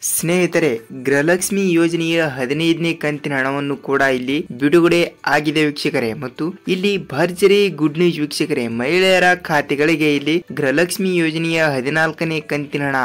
ಸ್ನೇಹಿತರೆ, ಗೃಹಲಕ್ಷ್ಮಿ ಯೋಜನೆಯ 15ನೇ ಕಂತಿನ ಹಣವನ್ನು ಕೂಡ ಇಲ್ಲಿ ಬಿಡುಗಡೆ ಆಗಿದೆ ವೀಕ್ಷಕರೇ. ಮತ್ತು ಇಲ್ಲಿ ಭರ್ಜರಿ ಗುಡ್ ನ್ಯೂಸ್ ವೀಕ್ಷಕರೇ, ಮಹಿಳೆಯರ ಖಾತೆಗಳಿಗೆ ಇಲ್ಲಿ ಗೃಹಲಕ್ಷ್ಮಿ ಯೋಜನೆಯ 14ನೇ ಕಂತಿನ ಹಣ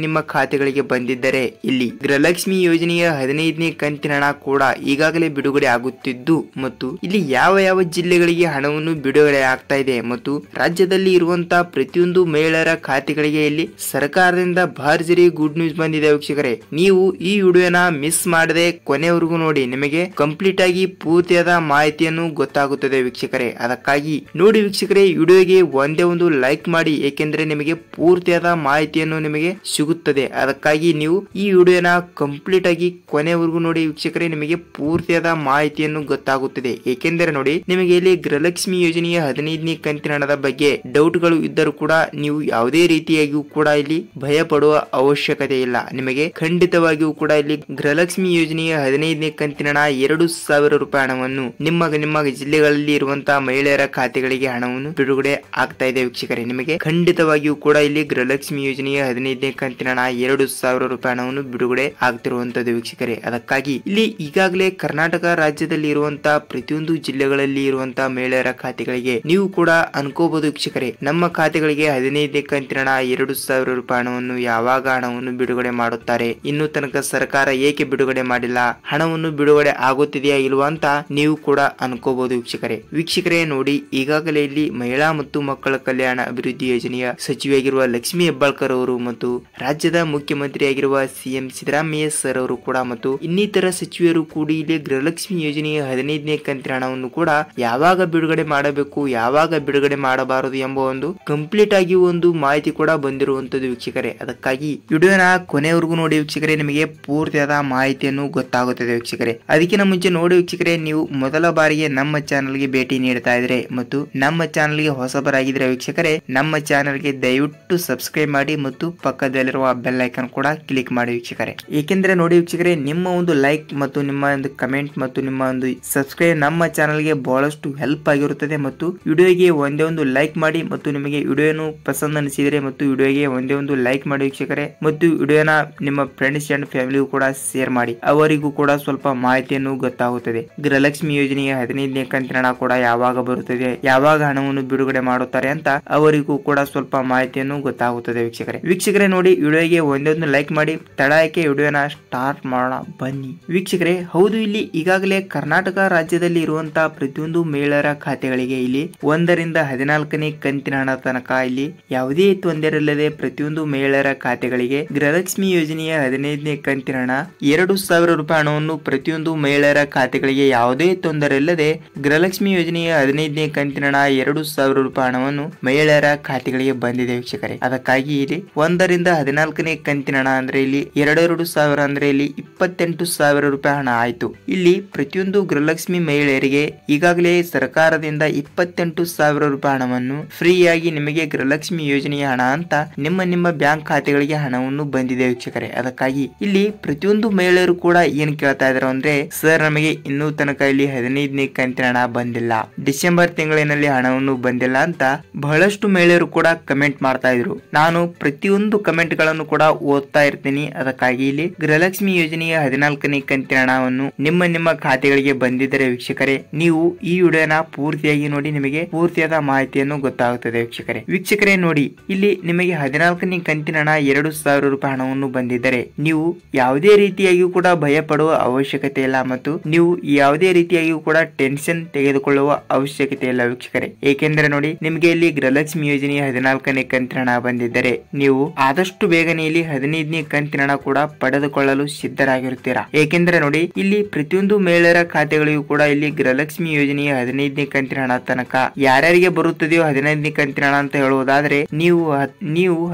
ನಿಮ್ಮ ಖಾತೆಗಳಿಗೆ ಬಂದಿದ್ದರೆ ಇಲ್ಲಿ ಗೃಹಲಕ್ಷ್ಮಿ ಯೋಜನೆಯ 15ನೇ ಕಂತಿನ ಹಣ ಕೂಡ ಈಗಾಗಲೇ ಬಿಡುಗಡೆ ಆಗುತ್ತಿದ್ದು ಮತ್ತು ಇಲ್ಲಿ ಯಾವ ಜಿಲ್ಲೆಗಳಿಗೆ ಹಣವನ್ನು ಬಿಡುಗಡೆ ಆಗ್ತಾ ಇದೆ ಮತ್ತು ರಾಜ್ಯದಲ್ಲಿ ಇರುವಂತಹ ಪ್ರತಿಯೊಂದು ಮಹಿಳೆಯರ ಖಾತೆಗಳಿಗೆ ಇಲ್ಲಿ ಸರ್ಕಾರದಿಂದ ಭರ್ಜರಿ ಗುಡ್ ನ್ಯೂಸ್ ಬಂದಿದೆ ವೀಕ್ಷಕರೇ. ನೀವು ಈ ವಿಡಿಯೋನ ಮಿಸ್ ಮಾಡದೆ ಕೊನೆವರೆಗೂ ನೋಡಿ, ನಿಮಗೆ ಕಂಪ್ಲೀಟ್ ಆಗಿ ಪೂರ್ತಿಯಾದ ಮಾಹಿತಿಯನ್ನು ಗೊತ್ತಾಗುತ್ತದೆ ವೀಕ್ಷಕರೇ. ಅದಕ್ಕಾಗಿ ನೋಡಿ ವೀಕ್ಷಕರೇ, ವಿಡಿಯೋಗೆ ಒಂದೇ ಒಂದು ಲೈಕ್ ಮಾಡಿ, ಏಕೆಂದ್ರೆ ನಿಮಗೆ ಪೂರ್ತಿಯಾದ ಮಾಹಿತಿಯನ್ನು ನಿಮಗೆ ಸಿಗುತ್ತದೆ. ಅದಕ್ಕಾಗಿ ನೀವು ಈ ವಿಡಿಯೋನ ಕಂಪ್ಲೀಟ್ ಆಗಿ ಕೊನೆವರೆಗೂ ನೋಡಿ ವೀಕ್ಷಕರೇ, ನಿಮಗೆ ಪೂರ್ತಿಯಾದ ಮಾಹಿತಿಯನ್ನು ಗೊತ್ತಾಗುತ್ತದೆ. ಏಕೆಂದರೆ ನೋಡಿ, ನಿಮಗೆ ಇಲ್ಲಿ ಗೃಹಲಕ್ಷ್ಮಿ ಯೋಜನೆಯ 15ನೇ ಕಂತಿನ ಹಣದ ಬಗ್ಗೆ ಡೌಟ್ ಗಳು ಇದ್ದರೂ ಕೂಡ ನೀವು ಯಾವುದೇ ರೀತಿಯಾಗಿಯೂ ಕೂಡ ಇಲ್ಲಿ ಭಯ ಪಡುವ ಅವಶ್ಯಕತೆ ಇಲ್ಲ. ನಿಮಗೆ ಖಂಡಿತವಾಗಿಯೂ ಕೂಡ ಇಲ್ಲಿ ಗೃಹಲಕ್ಷ್ಮಿ ಯೋಜನೆಯ 15ನೇ ಕಂತಿನ ಹಣ 2,000 ರೂಪಾಯಿ ಹಣವನ್ನು ನಿಮ್ಮ ಜಿಲ್ಲೆಗಳಲ್ಲಿ ಇರುವಂತಹ ಮಹಿಳೆಯರ ಖಾತೆಗಳಿಗೆ ಹಣವನ್ನು ಬಿಡುಗಡೆ ಆಗ್ತಾ ಇದೆ ವೀಕ್ಷಕರೇ. ನಿಮಗೆ ಖಂಡಿತವಾಗಿಯೂ ಕೂಡ ಇಲ್ಲಿ ಗೃಹಲಕ್ಷ್ಮಿ ಯೋಜನೆಯ 15ನೇ ಕಂತಿನ ಹಣ 2,000 ರೂಪಾಯಿ ಹಣವನ್ನು ಬಿಡುಗಡೆ ಆಗ್ತಿರುವಂತದ್ದು ವೀಕ್ಷಕರೇ. ಅದಕ್ಕಾಗಿ ಇಲ್ಲಿ ಈಗಾಗಲೇ ಕರ್ನಾಟಕ ರಾಜ್ಯದಲ್ಲಿ ಇರುವಂತಹ ಪ್ರತಿಯೊಂದು ಜಿಲ್ಲೆಗಳಲ್ಲಿ ಇರುವಂತಹ ಮಹಿಳೆಯರ ಖಾತೆಗಳಿಗೆ ನೀವು ಕೂಡ ಅನ್ಕೋಬಹುದು ವೀಕ್ಷಕರೇ, ನಮ್ಮ ಖಾತೆಗಳಿಗೆ 15ನೇ ಕಂತಿನ ಹಣ 2,000 ರೂಪಾಯಿ ಹಣವನ್ನು ಯಾವಾಗ ಹಣವನ್ನು ಬಿಡುಗಡೆ ಮಾಡುತ್ತಾರೆ, ಇನ್ನು ತನಕ ಸರ್ಕಾರ ಏಕೆ ಬಿಡುಗಡೆ ಮಾಡಿಲ್ಲ, ಹಣವನ್ನು ಬಿಡುಗಡೆ ಆಗುತ್ತಿದೆಯಾ ಇಲ್ವಾ ಅಂತ ನೀವು ಕೂಡ ಅನ್ಕೋಬಹುದು ವೀಕ್ಷಕರೇ. ನೋಡಿ, ಈಗಾಗಲೇ ಇಲ್ಲಿ ಮಹಿಳಾ ಮತ್ತು ಮಕ್ಕಳ ಕಲ್ಯಾಣ ಅಭಿವೃದ್ಧಿ ಯೋಜನೆಯ ಸಚಿವೆಯಾಗಿರುವ ಲಕ್ಷ್ಮಿ ಹೆಬ್ಬಾಳ್ಕರ್ ಅವರು ಮತ್ತು ರಾಜ್ಯದ ಮುಖ್ಯಮಂತ್ರಿಯಾಗಿರುವ ಸಿಎಂ ಸಿದ್ದರಾಮಯ್ಯ ಸರ್ ಅವರು ಕೂಡ ಮತ್ತು ಇನ್ನಿತರ ಸಚಿವರು ಕೂಡಿ ಇಲ್ಲಿ ಗೃಹಲಕ್ಷ್ಮಿ ಯೋಜನೆಯ 15ನೇ ಕಂತಿನ ಹಣವನ್ನು ಕೂಡ ಯಾವಾಗ ಬಿಡುಗಡೆ ಮಾಡಬೇಕು, ಯಾವಾಗ ಬಿಡುಗಡೆ ಮಾಡಬಾರದು ಎಂಬ ಒಂದು ಕಂಪ್ಲೀಟ್ ಆಗಿ ಒಂದು ಮಾಹಿತಿ ಕೂಡ ಬಂದಿರುವಂತದ್ದು ವೀಕ್ಷಕರೇ. ಅದಕ್ಕಾಗಿ ವಿಡಿಯೋನ ಕೊನೆವರೆಗೂ ನೋಡಿ ವೀಕ್ಷಕರೇ, ನಿಮಗೆ ಪೂರ್ತಿಯಾದ ಮಾಹಿತಿಯನ್ನು ಗೊತ್ತಾಗುತ್ತದೆ ವೀಕ್ಷಕರೇ. ಅದಕ್ಕಿಂತ ಮುಂಚೆ ನೋಡಿ ವೀಕ್ಷಕರೇ, ನೀವು ಮೊದಲ ಬಾರಿಗೆ ನಮ್ಮ ಚಾನಲ್ಗೆ ಭೇಟಿ ನೀಡ್ತಾ ಇದ್ರೆ ಮತ್ತು ನಮ್ಮ ಚಾನಲ್ಗೆ ಹೊಸಬರಾಗಿದ್ರೆ ವೀಕ್ಷಕರೇ, ನಮ್ಮ ಚಾನಲ್ಗೆ ದಯವಿಟ್ಟು ಸಬ್ಸ್ಕ್ರೈಬ್ ಮಾಡಿ ಮತ್ತು ಪಕ್ಕದಲ್ಲಿರುವ ಬೆಲ್ ಐಕಾನ್ ಕೂಡ ಕ್ಲಿಕ್ ಮಾಡಿ ವೀಕ್ಷಕರೇ. ಏಕೆಂದ್ರೆ ನೋಡಿ ವೀಕ್ಷಕರೇ, ನಿಮ್ಮ ಒಂದು ಲೈಕ್ ಮತ್ತು ನಿಮ್ಮ ಒಂದು ಕಮೆಂಟ್ ಮತ್ತು ನಿಮ್ಮ ಒಂದು ಸಬ್ಸ್ಕ್ರೈಬ್ ನಮ್ಮ ಚಾನಲ್ಗೆ ಬಹಳಷ್ಟು ಹೆಲ್ಪ್ ಆಗಿರುತ್ತದೆ. ಮತ್ತು ವಿಡಿಯೋಗೆ ಒಂದೇ ಒಂದು ಲೈಕ್ ಮಾಡಿ ಮತ್ತು ನಿಮಗೆ ವಿಡಿಯೋನು ಪಸಂದ್ ಅನಿಸಿದರೆ ಮತ್ತು ವಿಡಿಯೋಗೆ ಒಂದೇ ಒಂದು ಲೈಕ್ ಮಾಡಿ ವೀಕ್ಷಕರೇ. ಮತ್ತು ವಿಡಿಯೋನ ನಿಮ್ಮ ಫ್ರೆಂಡ್ಸ್ ಅಂಡ್ ಫ್ಯಾಮಿಲಿಗೂ ಕೂಡ ಶೇರ್ ಮಾಡಿ, ಅವರಿಗೂ ಕೂಡ ಸ್ವಲ್ಪ ಮಾಹಿತಿಯನ್ನು ಗೊತ್ತಾಗುತ್ತದೆ. ಗೃಹಲಕ್ಷ್ಮಿ ಯೋಜನೆಯ 15ನೇ ಕಂತಿನ ಹಣ ಕೂಡ ಯಾವಾಗ ಬರುತ್ತದೆ, ಯಾವಾಗ ಹಣವನ್ನು ಬಿಡುಗಡೆ ಮಾಡುತ್ತಾರೆ ಅಂತ ಅವರಿಗೂ ಕೂಡ ಸ್ವಲ್ಪ ಮಾಹಿತಿಯನ್ನು ಗೊತ್ತಾಗುತ್ತದೆ ವೀಕ್ಷಕರೇ. ನೋಡಿ, ವಿಡಿಯೋಗೆ ಒಂದೇ ಒಂದು ಲೈಕ್ ಮಾಡಿ, ತಡಕ್ಕೆ ವಿಡಿಯೋನ ಸ್ಟಾರ್ಟ್ ಮಾಡೋಣ ಬನ್ನಿ ವೀಕ್ಷಕರೇ. ಹೌದು, ಇಲ್ಲಿ ಈಗಾಗಲೇ ಕರ್ನಾಟಕ ರಾಜ್ಯದಲ್ಲಿ ಇರುವಂತಹ ಪ್ರತಿಯೊಂದು ಮಹಿಳೆಯರ ಖಾತೆಗಳಿಗೆ ಇಲ್ಲಿ 1ರಿಂದ 14ನೇ ಕಂತಿನ ಹಣ ತನಕ ಇಲ್ಲಿ ಯಾವುದೇ ತೊಂದರೆ ಇಲ್ಲದೆ ಪ್ರತಿಯೊಂದು ಮಹಿಳೆಯರ ಖಾತೆಗಳಿಗೆ ಗೃಹಲಕ್ಷ್ಮಿ ಯೋಜನೆಯ 15ನೇ ಕಂತಿನ ಹಣ 2,000 ರೂಪಾಯಿ ಹಣವನ್ನು ಪ್ರತಿಯೊಂದು ಮಹಿಳೆಯರ ಖಾತೆಗಳಿಗೆ ಯಾವುದೇ ತೊಂದರೆ ಇಲ್ಲದೆ ಗೃಹಲಕ್ಷ್ಮಿ ಯೋಜನೆಯ 15ನೇ ಕಂತಿನ ಹಣ 2,000 ರೂಪಾಯಿ ಹಣವನ್ನು ಮಹಿಳೆಯರ ಖಾತೆಗಳಿಗೆ ಬಂದಿದೆ ವೀಕ್ಷಕರೇ. ಅದಕ್ಕಾಗಿ ಇಲ್ಲಿ 1ರಿಂದ 14ನೇ ಕಂತಿನ ಹಣ ಅಂದ್ರೆ ಇಲ್ಲಿ 2,000 ಅಂದ್ರೆ ಇಲ್ಲಿ 28,000 ರೂಪಾಯಿ ಹಣ ಆಯ್ತು. ಇಲ್ಲಿ ಪ್ರತಿಯೊಂದು ಗೃಹಲಕ್ಷ್ಮಿ ಮಹಿಳೆಯರಿಗೆ ಈಗಾಗಲೇ ಸರ್ಕಾರದಿಂದ 28,000 ರೂಪಾಯಿ ಹಣವನ್ನು ಫ್ರೀಯಾಗಿ ನಿಮಗೆ ಗೃಹಲಕ್ಷ್ಮಿ ಯೋಜನೆಯ ಹಣ ಅಂತ ನಿಮ್ಮ ಬ್ಯಾಂಕ್ ಖಾತೆಗಳಿಗೆ ಹಣವನ್ನು ಬಂದಿದೆ ವೀಕ್ಷಕರೇ. ಅದಕ್ಕಾಗಿ ಇಲ್ಲಿ ಪ್ರತಿಯೊಂದು ಮಹಿಳೆಯರು ಕೂಡ ಏನ್ ಕೇಳ್ತಾ ಇದಾರೆ ಅಂದ್ರೆ, ಸರ್ ನಮಗೆ ಇನ್ನೂ ತನಕ ಇಲ್ಲಿ 15ನೇ ಕಂತಿನ ಹಣ ಬಂದಿಲ್ಲ, ಡಿಸೆಂಬರ್ ತಿಂಗಳಿನಲ್ಲಿ ಹಣವನ್ನು ಬಂದಿಲ್ಲ ಅಂತ ಬಹಳಷ್ಟು ಮಹಿಳೆಯರು ಕೂಡ ಕಮೆಂಟ್ ಮಾಡ್ತಾ ಇದ್ರು. ನಾನು ಪ್ರತಿಯೊಂದು ಕಮೆಂಟ್ ಗಳನ್ನು ಕೂಡ ಓದ್ತಾ ಇರ್ತೀನಿ. ಅದಕ್ಕಾಗಿ ಇಲ್ಲಿ ಗೃಹಲಕ್ಷ್ಮಿ ಯೋಜನೆಯ 14ನೇ ಕಂತಿನ ಹಣವನ್ನು ನಿಮ್ಮ ಖಾತೆಗಳಿಗೆ ಬಂದಿದ್ದರೆ ವೀಕ್ಷಕರೇ, ನೀವು ಈ ವಿಡಿಯೋನ ಪೂರ್ತಿಯಾಗಿ ನೋಡಿ, ನಿಮಗೆ ಪೂರ್ತಿಯಾದ ಮಾಹಿತಿಯನ್ನು ಗೊತ್ತಾಗುತ್ತದೆ ವೀಕ್ಷಕರೇ. ನೋಡಿ, ಇಲ್ಲಿ ನಿಮಗೆ 14ನೇ ಕಂತಿನ ಹಣ 2,000 ರೂಪಾಯಿ ಹಣವನ್ನು ಬಂದಿದ್ದರೆ ನೀವು ಯಾವುದೇ ರೀತಿಯಾಗಿಯೂ ಕೂಡ ಭಯ ಪಡುವ ಅವಶ್ಯಕತೆ ಇಲ್ಲ ಮತ್ತು ನೀವು ಯಾವುದೇ ರೀತಿಯಾಗಿಯೂ ಕೂಡ ಟೆನ್ಷನ್ ತೆಗೆದುಕೊಳ್ಳುವ ಅವಶ್ಯಕತೆ ಇಲ್ಲ ವೀಕ್ಷಕರೇ. ಏಕೆಂದ್ರೆ ನೋಡಿ, ನಿಮಗೆ ಇಲ್ಲಿ ಗೃಹಲಕ್ಷ್ಮಿ ಯೋಜನೆಯ 14ನೇ ಕಂತಿನ ಹಣ ಬಂದಿದ್ದರೆ ನೀವು ಆದಷ್ಟು ಬೇಗನೆ ಇಲ್ಲಿ 15ನೇ ಕಂತಿನ ಹಣ ಕೂಡ ಪಡೆದುಕೊಳ್ಳಲು ಸಿದ್ಧರಾಗಿರುತ್ತೀರಾ. ಏಕೆಂದ್ರೆ ನೋಡಿ, ಇಲ್ಲಿ ಪ್ರತಿಯೊಂದು ಮಹಿಳೆಯರ ಖಾತೆಗಳಿಗೂ ಕೂಡ ಇಲ್ಲಿ ಗೃಹಲಕ್ಷ್ಮಿ ಯೋಜನೆಯ 15ನೇ ಕಂತಿನ ಹಣ ತನಕ ಯಾರ್ಯಾರಿಗೆ ಬರುತ್ತದೆಯೋ 15ನೇ ಕಂತಿನ ಹಣ ಅಂತ ಹೇಳುವುದಾದ್ರೆ ನೀವು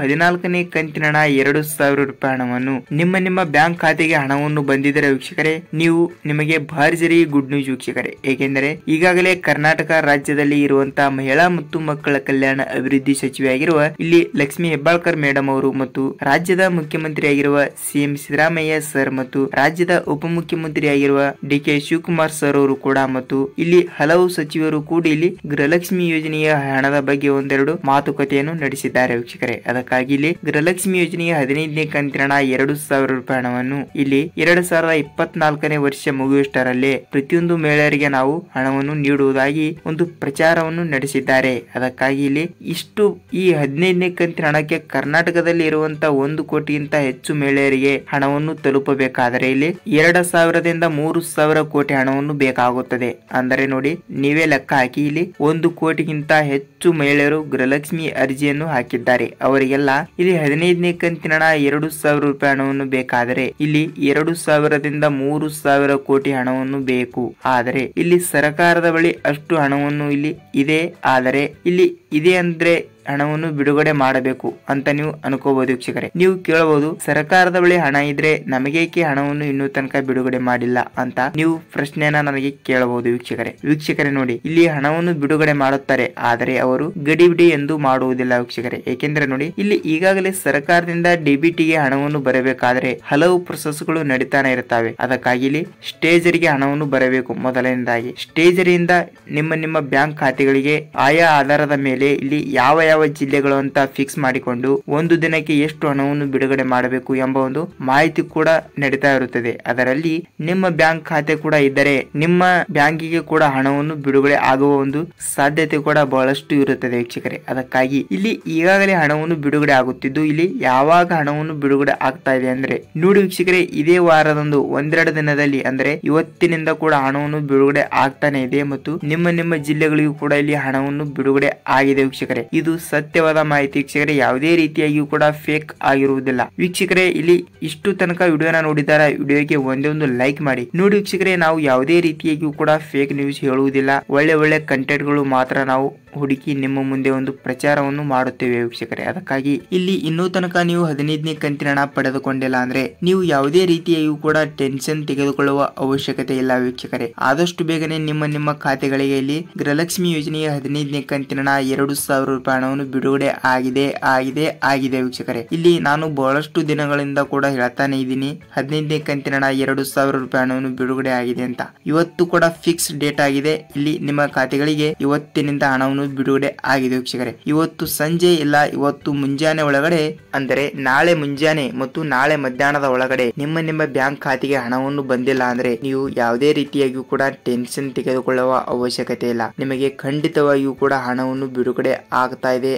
14ನೇ ಕಂತಿನ ಹಣ 2,000 ರೂಪಾಯಿ ಹಣವನ್ನು ನಿಮ್ಮ ಬ್ಯಾಂಕ್ ಖಾತೆಗೆ ಹಣವನ್ನು ಬಂದಿದ್ದರೆ ವೀಕ್ಷಕರೇ, ನಿಮಗೆ ಭರ್ಜರಿ ಗುಡ್ ನ್ಯೂಸ್ ವೀಕ್ಷಕರೇ. ಏಕೆಂದರೆ ಈಗಾಗಲೇ ಕರ್ನಾಟಕ ರಾಜ್ಯದಲ್ಲಿ ಇರುವಂತಹ ಮಹಿಳಾ ಮತ್ತು ಮಕ್ಕಳ ಕಲ್ಯಾಣ ಅಭಿವೃದ್ಧಿ ಸಚಿವೆಯಾಗಿರುವ ಇಲ್ಲಿ ಲಕ್ಷ್ಮಿ ಹೆಬ್ಬಾಳ್ಕರ್ ಮೇಡಮ್ ಅವರು ಮತ್ತು ರಾಜ್ಯದ ಮುಖ್ಯಮಂತ್ರಿಯಾಗಿರುವ ಸಿಎಂ ಸಿದ್ದರಾಮಯ್ಯ ಸರ್ ಮತ್ತು ರಾಜ್ಯದ ಉಪಮುಖ್ಯಮಂತ್ರಿಯಾಗಿರುವ ಡಿ.ಕೆ. ಶಿವಕುಮಾರ್ ಸರ್ ಅವರು ಕೂಡ ಮತ್ತು ಇಲ್ಲಿ ಹಲವು ಸಚಿವರು ಕೂಡಿ ಇಲ್ಲಿ ಗೃಹಲಕ್ಷ್ಮಿ ಯೋಜನೆಯ ಹಣದ ಬಗ್ಗೆ ಒಂದೆರಡು ಮಾತುಕತೆಯನ್ನು ನಡೆಸಿದ್ದಾರೆ ವೀಕ್ಷಕರೇ. ಅದಕ್ಕಾಗಿ ಇಲ್ಲಿ ಗೃಹಲಕ್ಷ್ಮಿ ಯೋಜನೆಯ 15ನೇ ಕಂತಿನ ಹಣ 2,000 ಹಣವನ್ನು ಇಲ್ಲಿ 2024ನೇ ವರ್ಷ ಮುಗಿಯುವಷ್ಟರಲ್ಲೇ ಪ್ರತಿಯೊಂದು ಮಹಿಳೆಯರಿಗೆ ನಾವು ಹಣವನ್ನು ನೀಡುವುದಾಗಿ ಒಂದು ಪ್ರಚಾರವನ್ನು ನಡೆಸಿದ್ದಾರೆ. ಅದಕ್ಕಾಗಿ ಇಲ್ಲಿ ಇಷ್ಟು ಈ 15ನೇ ಕಂತಿನ ಹಣಕ್ಕೆ ಕರ್ನಾಟಕದಲ್ಲಿ ಇರುವಂತಹ 1 ಕೋಟಿಗಿಂತ ಹೆಚ್ಚು ಮಹಿಳೆಯರಿಗೆ ಹಣವನ್ನು ತಲುಪಬೇಕಾದರೆ ಇಲ್ಲಿ 2,000ದಿಂದ 3,000 ಕೋಟಿ ಹಣವನ್ನು ಬೇಕಾಗುತ್ತದೆ. ಅಂದರೆ ನೋಡಿ, ನೀವೇ ಲೆಕ್ಕ ಹಾಕಿ. ಇಲ್ಲಿ 1 ಕೋಟಿಗಿಂತ ಹೆಚ್ಚು ಮಹಿಳೆಯರು ಗೃಹಲಕ್ಷ್ಮಿ ಅರ್ಜಿಯನ್ನು ಹಾಕಿದ್ದಾರೆ. ಅವರಿಗೆಲ್ಲ ಇಲ್ಲಿ 15ನೇ ಕಂತಿನ ಹಣ 2,000 ಹಣವನ್ನು ಬೇಕಾದರೆ ಇಲ್ಲಿ 2,000ದಿಂದ 3,000 ಕೋಟಿ ಹಣವನ್ನು ಬೇಕು. ಆದರೆ ಇಲ್ಲಿ ಸರ್ಕಾರದ ಬಳಿ ಅಷ್ಟು ಹಣವನ್ನು ಇಲ್ಲಿ ಇದೆ. ಆದರೆ ಇಲ್ಲಿ ಇದೆ ಅಂದ್ರೆ ಹಣವನ್ನು ಬಿಡುಗಡೆ ಮಾಡಬೇಕು ಅಂತ ನೀವು ಅನ್ಕೋಬಹುದು ವೀಕ್ಷಕರೇ. ನೀವು ಕೇಳಬಹುದು, ಸರ್ಕಾರದ ಬಳಿ ಹಣ ಇದ್ರೆ ನಮಗೇಕೆ ಹಣವನ್ನು ಇನ್ನೂ ತನಕ ಬಿಡುಗಡೆ ಮಾಡಿಲ್ಲ ಅಂತ ನೀವು ಪ್ರಶ್ನೆಯನ್ನ ನನಗೆ ಕೇಳಬಹುದು ವೀಕ್ಷಕರೇ. ನೋಡಿ, ಇಲ್ಲಿ ಹಣವನ್ನು ಬಿಡುಗಡೆ ಮಾಡುತ್ತಾರೆ, ಆದರೆ ಅವರು ಗಡಿಬಿಡಿ ಎಂದು ಮಾಡುವುದಿಲ್ಲ ವೀಕ್ಷಕರೇ. ಏಕೆಂದ್ರೆ ನೋಡಿ, ಇಲ್ಲಿ ಈಗಾಗಲೇ ಸರ್ಕಾರದಿಂದ ಡಿಬಿಟಿಗೆ ಹಣವನ್ನು ಬರಬೇಕಾದ್ರೆ ಹಲವು ಪ್ರೊಸೆಸ್ಗಳು ನಡೀತಾನೆ ಇರ್ತವೆ. ಅದಕ್ಕಾಗಿ ಇಲ್ಲಿ ಸ್ಟೇಜರಿಗೆ ಹಣವನ್ನು ಬರಬೇಕು. ಮೊದಲನೇದಾಗಿ ಸ್ಟೇಜರಿಯಿಂದ ನಿಮ್ಮ ಬ್ಯಾಂಕ್ ಖಾತೆಗಳಿಗೆ ಆಯಾ ಆಧಾರದ ಮೇಲೆ ಇಲ್ಲಿ ಯಾವ ಜಿಲ್ಲೆಗಳು ಅಂತ ಫಿಕ್ಸ್ ಮಾಡಿಕೊಂಡು ಒಂದು ದಿನಕ್ಕೆ ಎಷ್ಟು ಹಣವನ್ನು ಬಿಡುಗಡೆ ಮಾಡಬೇಕು ಎಂಬ ಒಂದು ಮಾಹಿತಿ ಕೂಡ ನಡೀತಾ ಇರುತ್ತದೆ. ಅದರಲ್ಲಿ ನಿಮ್ಮ ಬ್ಯಾಂಕ್ ಖಾತೆ ಕೂಡ ಇದ್ದರೆ ನಿಮ್ಮ ಬ್ಯಾಂಕಿಗೆ ಕೂಡ ಹಣವನ್ನು ಬಿಡುಗಡೆ ಆಗುವ ಒಂದು ಸಾಧ್ಯತೆ ಕೂಡ ಬಹಳಷ್ಟು ಇರುತ್ತದೆ ವೀಕ್ಷಕರೇ. ಅದಕ್ಕಾಗಿ ಇಲ್ಲಿ ಈಗಾಗಲೇ ಹಣವನ್ನು ಬಿಡುಗಡೆ ಆಗುತ್ತಿದ್ದು, ಇಲ್ಲಿ ಯಾವಾಗ ಹಣವನ್ನು ಬಿಡುಗಡೆ ಆಗ್ತಾ ಇದೆ ಅಂದ್ರೆ ನೋಡಿ ವೀಕ್ಷಕರೇ, ಇದೇ ವಾರದಂದು ಒಂದೆರಡು ದಿನದಲ್ಲಿ ಅಂದ್ರೆ ಇವತ್ತಿನಿಂದ ಕೂಡ ಹಣವನ್ನು ಬಿಡುಗಡೆ ಆಗ್ತಾನೆ ಇದೆ ಮತ್ತು ನಿಮ್ಮ ಜಿಲ್ಲೆಗಳಿಗೂ ಕೂಡ ಇಲ್ಲಿ ಹಣವನ್ನು ಬಿಡುಗಡೆ ಆಗಿದೆ ವೀಕ್ಷಕರೇ. ಇದು ಸತ್ಯವಾದ ಮಾಹಿತಿ ವೀಕ್ಷಕರೇ. ಯಾವುದೇ ರೀತಿಯಾಗಿಯೂ ಕೂಡ ಫೇಕ್ ಆಗಿರುವುದಿಲ್ಲ ವೀಕ್ಷಕರೇ. ಇಲ್ಲಿ ಇಷ್ಟು ತನಕ ವಿಡಿಯೋನ ನೋಡಿದಾರ, ವಿಡಿಯೋಗೆ ಒಂದೇ ಒಂದು ಲೈಕ್ ಮಾಡಿ. ನೋಡಿ ವೀಕ್ಷಕರೇ, ನಾವು ಯಾವುದೇ ರೀತಿಯಾಗಿಯೂ ಕೂಡ ಫೇಕ್ ನ್ಯೂಸ್ ಹೇಳುವುದಿಲ್ಲ. ಒಳ್ಳೆ ಕಂಟೆಂಟ್ ಗಳು ಮಾತ್ರ ನಾವು ಹುಡುಕಿ ನಿಮ್ಮ ಮುಂದೆ ಒಂದು ಪ್ರಚಾರವನ್ನು ಮಾಡುತ್ತೇವೆ ವೀಕ್ಷಕರೇ. ಅದಕ್ಕಾಗಿ ಇಲ್ಲಿ ಇನ್ನೂ ತನಕ ನೀವು 15ನೇ ಕಂತಿನ ಹಣ ಪಡೆದುಕೊಂಡಿಲ್ಲ ಅಂದ್ರೆ ನೀವು ಯಾವುದೇ ರೀತಿಯಾಗಿಯೂ ಕೂಡ ಟೆನ್ಷನ್ ತೆಗೆದುಕೊಳ್ಳುವ ಅವಶ್ಯಕತೆ ಇಲ್ಲ ವೀಕ್ಷಕರೇ. ಆದಷ್ಟು ಬೇಗನೆ ನಿಮ್ಮ ಖಾತೆಗಳಿಗೆ ಇಲ್ಲಿ ಗೃಹಲಕ್ಷ್ಮಿ ಯೋಜನೆಯ 15ನೇ ಕಂತಿನ ಹಣ 2,000 ಹಣವನ್ನು ಬಿಡುಗಡೆ ಆಗಿದೆ ವೀಕ್ಷಕರೇ. ಇಲ್ಲಿ ನಾನು ಬಹಳಷ್ಟು ದಿನಗಳಿಂದ ಕೂಡ ಹೇಳ್ತಾನೆ ಇದ್ದೀನಿ, 15ನೇ ಕಂತಿನ ಹಣ 2,000 ಹಣವನ್ನು ಬಿಡುಗಡೆ ಆಗಿದೆ ಅಂತ. ಇವತ್ತು ಕೂಡ ಫಿಕ್ಸ್ ಡೇಟ್ ಆಗಿದೆ. ಇಲ್ಲಿ ನಿಮ್ಮ ಖಾತೆಗಳಿಗೆ ಇವತ್ತಿನಿಂದ ಹಣವನ್ನು ಬಿಡುಗಡೆ ಆಗಿದೆ ವೀಕ್ಷಕರೇ. ಇವತ್ತು ಸಂಜೆ ಇಲ್ಲ ಇವತ್ತು ಮುಂಜಾನೆ ಒಳಗಡೆ, ಅಂದರೆ ನಾಳೆ ಮುಂಜಾನೆ ಮತ್ತು ನಾಳೆ ಮಧ್ಯಾಹ್ನದ ಒಳಗಡೆ ನಿಮ್ಮ ಬ್ಯಾಂಕ್ ಖಾತೆಗೆ ಹಣವನ್ನು ಬಂದಿಲ್ಲ ಅಂದ್ರೆ ನೀವು ಯಾವುದೇ ರೀತಿಯಾಗಿಯೂ ಕೂಡ ಟೆನ್ಷನ್ ತೆಗೆದುಕೊಳ್ಳುವ ಅವಶ್ಯಕತೆ ಇಲ್ಲ. ನಿಮಗೆ ಖಂಡಿತವಾಗಿಯೂ ಕೂಡ ಹಣವನ್ನು ಬಿಡುಗಡೆ ಆಗ್ತಾ ಇದೆ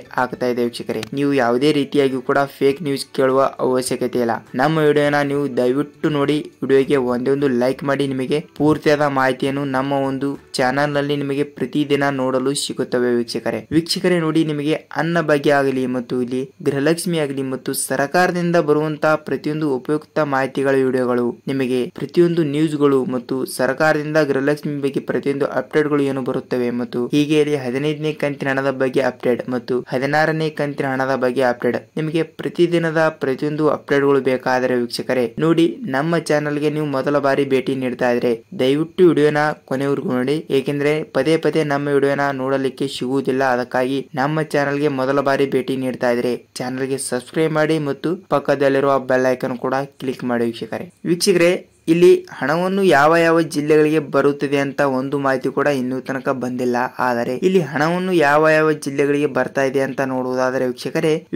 ವೀಕ್ಷಕರೇ. ನೀವು ಯಾವುದೇ ರೀತಿಯಾಗಿಯೂ ಕೂಡ ಫೇಕ್ ನ್ಯೂಸ್ ಕೇಳುವ ಅವಶ್ಯಕತೆ ಇಲ್ಲ. ನಮ್ಮ ವಿಡಿಯೋನ ನೀವು ದಯವಿಟ್ಟು ನೋಡಿ, ವಿಡಿಯೋಗೆ ಒಂದೇ ಒಂದು ಲೈಕ್ ಮಾಡಿ. ನಿಮಗೆ ಪೂರ್ತಿಯಾದ ಮಾಹಿತಿಯನ್ನು ನಮ್ಮ ಒಂದು ಚಾನಲ್ ನಲ್ಲಿ ನಿಮಗೆ ಪ್ರತಿದಿನ ನೋಡಲು ಸಿಗುತ್ತವೆ ವೀಕ್ಷಕರೇ. ನೋಡಿ, ನಿಮಗೆ ಅನ್ನ ಭಾಗ್ಯ ಆಗಲಿ ಮತ್ತು ಇಲ್ಲಿ ಗೃಹಲಕ್ಷ್ಮಿ ಆಗಲಿ ಮತ್ತು ಸರ್ಕಾರದಿಂದ ಬರುವಂತಹ ಪ್ರತಿಯೊಂದು ಉಪಯುಕ್ತ ಮಾಹಿತಿಗಳ ವಿಡಿಯೋಗಳು, ನಿಮಗೆ ಪ್ರತಿಯೊಂದು ನ್ಯೂಸ್ಗಳು ಮತ್ತು ಸರ್ಕಾರದಿಂದ ಗೃಹಲಕ್ಷ್ಮಿ ಬಗ್ಗೆ ಪ್ರತಿಯೊಂದು ಅಪ್ಡೇಟ್ಗಳು ಏನು ಬರುತ್ತವೆ ಮತ್ತು ಹೀಗೆ 15ನೇ ಕಂತಿನ ಹಣದ ಬಗ್ಗೆ ಅಪ್ಡೇಟ್ ಮತ್ತು 16ನೇ ಕಂತಿನ ಹಣದ ಬಗ್ಗೆ ಅಪ್ಡೇಟ್, ನಿಮಗೆ ಪ್ರತಿದಿನದ ಪ್ರತಿಯೊಂದು ಅಪ್ಡೇಟ್ಗಳು ಬೇಕಾದರೆ ವೀಕ್ಷಕರೇ ನೋಡಿ, ನಮ್ಮ ಚಾನಲ್ಗೆ ನೀವು ಮೊದಲ ಬಾರಿ ಭೇಟಿ ನೀಡ್ತಾ ಇದ್ರೆ ದಯವಿಟ್ಟು ವಿಡಿಯೋನ ಕೊನೆವರೆಗೂ ನೋಡಿ. ಏಕೆಂದ್ರೆ ಪದೇ ನಮ್ಮ ವಿಡಿಯೋನ ನೋಡಲಿಕ್ಕೆ ಸಿಗುವುದಿಲ್ಲ. ಅದಕ್ಕಾಗಿ ನಮ್ಮ ಚಾನಲ್ಗೆ ಮೊದಲ ಬಾರಿ ಭೇಟಿ ನೀಡ್ತಾ ಇದ್ರೆ ಚಾನಲ್ಗೆ ಸಬ್ಸ್ಕ್ರೈಬ್ ಮಾಡಿ ಮತ್ತು ಪಕ್ಕದಲ್ಲಿರುವ ಬೆಲ್ ಐಕಾನ್ ಕೂಡ ಕ್ಲಿಕ್ ಮಾಡಿ ವೀಕ್ಷಕರೇ. ಇಲ್ಲಿ ಹಣವನ್ನು ಯಾವ ಜಿಲ್ಲೆಗಳಿಗೆ ಬರುತ್ತದೆ ಅಂತ ಒಂದು ಮಾಹಿತಿ ಕೂಡ ಇನ್ನೂ ತನಕ ಬಂದಿಲ್ಲ. ಆದರೆ ಇಲ್ಲಿ ಹಣವನ್ನು ಯಾವ ಜಿಲ್ಲೆಗಳಿಗೆ ಬರ್ತಾ ಇದೆ ಅಂತ ನೋಡುವುದಾದರೆ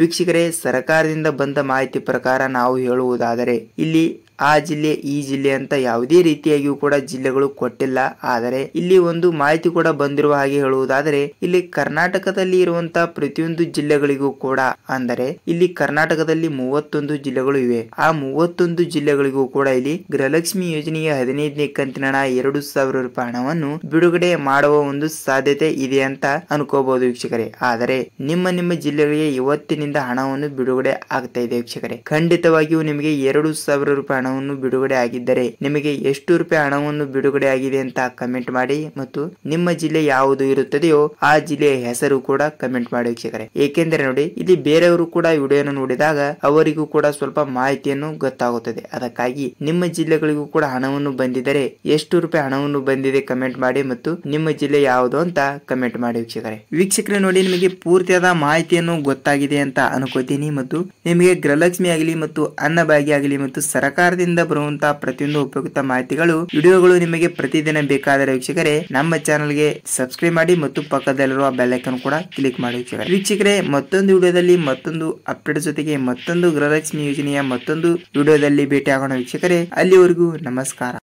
ವೀಕ್ಷಕರೇ ಸರ್ಕಾರದಿಂದ ಬಂದ ಮಾಹಿತಿ ಪ್ರಕಾರ ನಾವು ಹೇಳುವುದಾದರೆ ಇಲ್ಲಿ ಆ ಜಿಲ್ಲೆ ಈ ಜಿಲ್ಲೆ ಅಂತ ಯಾವುದೇ ರೀತಿಯಾಗಿಯೂ ಕೂಡ ಜಿಲ್ಲೆಗಳು ಕೊಟ್ಟಿಲ್ಲ. ಆದರೆ ಇಲ್ಲಿ ಒಂದು ಮಾಹಿತಿ ಕೂಡ ಬಂದಿರುವ ಹಾಗೆ ಹೇಳುವುದಾದರೆ ಇಲ್ಲಿ ಕರ್ನಾಟಕದಲ್ಲಿ ಇರುವಂತಹ ಪ್ರತಿಯೊಂದು ಜಿಲ್ಲೆಗಳಿಗೂ ಕೂಡ, ಅಂದರೆ ಇಲ್ಲಿ ಕರ್ನಾಟಕದಲ್ಲಿ 31 ಜಿಲ್ಲೆಗಳು ಇವೆ. ಆ 31 ಜಿಲ್ಲೆಗಳಿಗೂ ಕೂಡ ಇಲ್ಲಿ ಗೃಹಲಕ್ಷ್ಮಿ ಯೋಜನೆಯ 15ನೇ ಕಂತಿನ ಹಣ 2,000 ಹಣವನ್ನು ಬಿಡುಗಡೆ ಮಾಡುವ ಒಂದು ಸಾಧ್ಯತೆ ಇದೆ ಅಂತ ಅನ್ಕೋಬಹುದು ವೀಕ್ಷಕರೇ. ಆದರೆ ನಿಮ್ಮ ಜಿಲ್ಲೆಗಳಿಗೆ ಇವತ್ತಿನಿಂದ ಹಣವನ್ನು ಬಿಡುಗಡೆ ಆಗ್ತಾ ಇದೆ ವೀಕ್ಷಕರೇ. ಖಂಡಿತವಾಗಿಯೂ ನಿಮಗೆ 2,000 ಹಣವನ್ನು ಬಿಡುಗಡೆ ಆಗಿದ್ದರೆ ನಿಮಗೆ ಎಷ್ಟು ರೂಪಾಯಿ ಹಣವನ್ನು ಬಿಡುಗಡೆ ಆಗಿದೆ ಅಂತ ಕಮೆಂಟ್ ಮಾಡಿ ಮತ್ತು ನಿಮ್ಮ ಜಿಲ್ಲೆ ಯಾವುದು ಇರುತ್ತದೆಯೋ ಆ ಜಿಲ್ಲೆಯ ಹೆಸರು ಕೂಡ ಕಮೆಂಟ್ ಮಾಡಿ ವೀಕ್ಷಕರೇ. ಏಕೆಂದರೆ ನೋಡಿ, ಇಲ್ಲಿ ಬೇರೆಯವರು ಕೂಡ ವಿಡಿಯೋನ ನೋಡಿದಾಗ ಅವರಿಗೂ ಕೂಡ ಸ್ವಲ್ಪ ಮಾಹಿತಿಯನ್ನು ಗೊತ್ತಾಗುತ್ತದೆ. ಅದಕ್ಕಾಗಿ ನಿಮ್ಮ ಜಿಲ್ಲೆಗಳಿಗೂ ಕೂಡ ಹಣವನ್ನು ಬಂದಿದ್ದರೆ ಎಷ್ಟು ರೂಪಾಯಿ ಹಣವನ್ನು ಬಂದಿದೆ ಕಮೆಂಟ್ ಮಾಡಿ ಮತ್ತು ನಿಮ್ಮ ಜಿಲ್ಲೆ ಯಾವುದು ಅಂತ ಕಮೆಂಟ್ ಮಾಡಿ ವೀಕ್ಷಕರೇ. ನೋಡಿ, ನಿಮಗೆ ಪೂರ್ತಿಯಾದ ಮಾಹಿತಿಯನ್ನು ಗೊತ್ತಾಗಿದೆ ಅಂತ ಅನ್ಕೋತೀನಿ ಮತ್ತು ನಿಮಗೆ ಗೃಹಲಕ್ಷ್ಮಿ ಆಗಲಿ ಮತ್ತು ಅನ್ನಭಾಗ್ಯ ಆಗಲಿ ಮತ್ತು ಸರ್ಕಾರ ಸರ್ಕಾರದಿಂದ ಬರುವಂತಹ ಪ್ರತಿಯೊಂದು ಉಪಯುಕ್ತ ಮಾಹಿತಿಗಳು ವಿಡಿಯೋಗಳು ನಿಮಗೆ ಪ್ರತಿದಿನ ಬೇಕಾದರೆ ವೀಕ್ಷಕರೇ ನಮ್ಮ ಚಾನಲ್ಗೆ ಸಬ್ಸ್ಕ್ರೈಬ್ ಮಾಡಿ ಮತ್ತು ಪಕ್ಕದಲ್ಲಿರುವ ಬೆಲ್ ಐಕಾನ್ ಕೂಡ ಕ್ಲಿಕ್ ಮಾಡಿ ವೀಕ್ಷಕರೇ ಮತ್ತೊಂದು ವಿಡಿಯೋದಲ್ಲಿ ಮತ್ತೊಂದು ಅಪ್ಡೇಟ್ ಜೊತೆಗೆ ಮತ್ತೊಂದು ಗೃಹಲಕ್ಷ್ಮಿ ಯೋಜನೆಯ ಮತ್ತೊಂದು ವಿಡಿಯೋದಲ್ಲಿ ಭೇಟಿ ಆಗೋಣ ವೀಕ್ಷಕರೇ. ಅಲ್ಲಿವರೆಗೂ ನಮಸ್ಕಾರ.